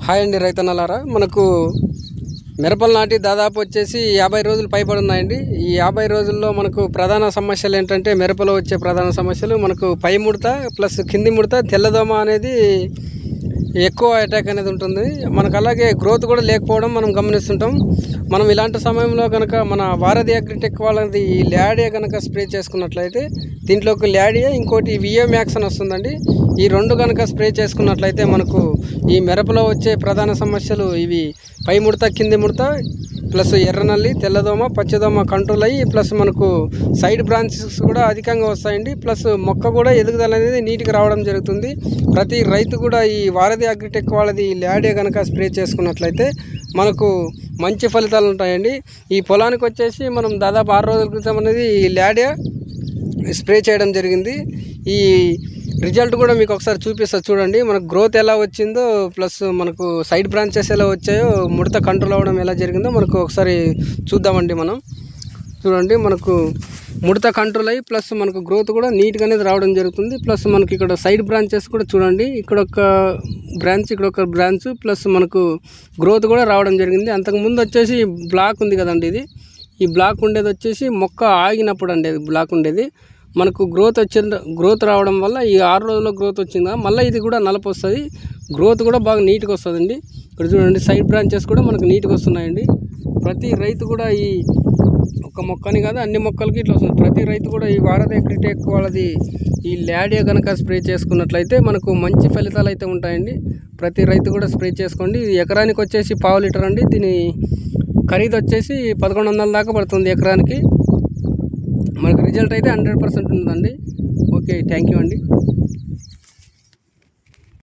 Hi అండి రైతన్నలారా, మనకు మిరపలు నాటి దాదాపు వచ్చేసి 50 రోజులు పైబడి ఉన్నాయండి. ఈ 50 రోజుల్లో మనకు ప్రధాన సమస్యలు ఏంటంటే, మిరపలో వచ్చే ప్రధాన సమస్యలు మనకు పై ముడత ప్లస్ కింది ముడత, తెల్లదోమ అనేది ఎక్కువ అటాక్ అనేది ఉంటుంది. మనకు అలాగే గ్రోత్ కూడా లేకపోవడం మనం గమనిస్తుంటాం. మనం ఇలాంటి సమయంలో కనుక మన వారధి అగ్రిటెక్ వాళ్ళది ఈ ల్యాడియా కనుక స్ప్రే చేసుకున్నట్లయితే, దీంట్లోకి ల్యాడియా ఇంకోటి వియో మ్యాక్స్ అని వస్తుందండి. ఈ రెండు కనుక స్ప్రే చేసుకున్నట్లయితే మనకు ఈ మిరపలో వచ్చే ప్రధాన సమస్యలు ఇవి పై ముడత, కింది ముడత ప్లస్ ఎర్రనల్లి, తెల్లదోమ, పచ్చదోమ కంట్రోల్ అయ్యి, ప్లస్ మనకు సైడ్ బ్రాంచెస్ కూడా అధికంగా వస్తాయండి. ప్లస్ మొక్క కూడా ఎదుగుదల అనేది నీట్గా రావడం జరుగుతుంది. ప్రతి రైతు కూడా ఈ వారధి అగ్రిటెక్ వాళ్ళది ల్యాడియా కనుక స్ప్రే చేసుకున్నట్లయితే మనకు మంచి ఫలితాలు ఉంటాయండి. ఈ పొలానికి వచ్చేసి మనం దాదాపు 6 రోజుల క్రితం అనేది ఈ ల్యాడియా స్ప్రే చేయడం జరిగింది. ఈ రిజల్ట్ కూడా మీకు ఒకసారి చూపిస్తా చూడండి. మనకు గ్రోత్ ఎలా వచ్చిందో, ప్లస్ మనకు సైడ్ బ్రాంచెస్ ఎలా వచ్చాయో, ముడత కంట్రోల్ అవ్వడం ఎలా జరిగిందో మనకు ఒకసారి చూద్దామండి. మనం చూడండి, మనకు ముడత కంట్రోల్ అయ్యి ప్లస్ మనకు గ్రోత్ కూడా నీట్గా అనేది రావడం జరుగుతుంది. ప్లస్ మనకి ఇక్కడ సైడ్ బ్రాంచెస్ కూడా చూడండి, ఇక్కడ ఒక బ్రాంచ్, ఇక్కడ ఒక బ్రాంచ్, ప్లస్ మనకు గ్రోత్ కూడా రావడం జరిగింది. అంతకుముందు వచ్చేసి బ్లాక్ ఉంది కదండి, ఈ బ్లాక్ ఉండేది వచ్చేసి మొక్క ఆగినప్పుడు అండి, బ్లాక్ ఉండేది. మనకు గ్రోత్ రావడం వల్ల ఈ 6 రోజుల్లో గ్రోత్ వచ్చిందా, మళ్ళీ ఇది కూడా నలుపు వస్తుంది. గ్రోత్ కూడా బాగా నీట్గా వస్తుందండి. ఇక్కడ చూడండి, సైడ్ బ్రాంచెస్ కూడా మనకు నీట్గా వస్తున్నాయండి. ప్రతి రైతు కూడా ఈ ఒక మొక్కని కాదు, అన్ని మొక్కలకి ఇట్లా వస్తుంది. ప్రతి రైతు కూడా ఈ వారధి అగ్రిటెక్ వాళ్ళది ఈ ల్యాడియా కనుక స్ప్రే చేసుకున్నట్లయితే మనకు మంచి ఫలితాలు అయితే ఉంటాయండి. ప్రతి రైతు కూడా స్ప్రే చేసుకోండి. ఇది ఎకరానికి వచ్చేసి 1/2 లీటర్ అండి. దీని ఖరీదు వచ్చేసి 1100 దాకా పడుతుంది ఎకరానికి. మనకు రిజల్ట్ అయితే 100% ఉంటుందండి. ఓకే, థ్యాంక్ యూ అండి.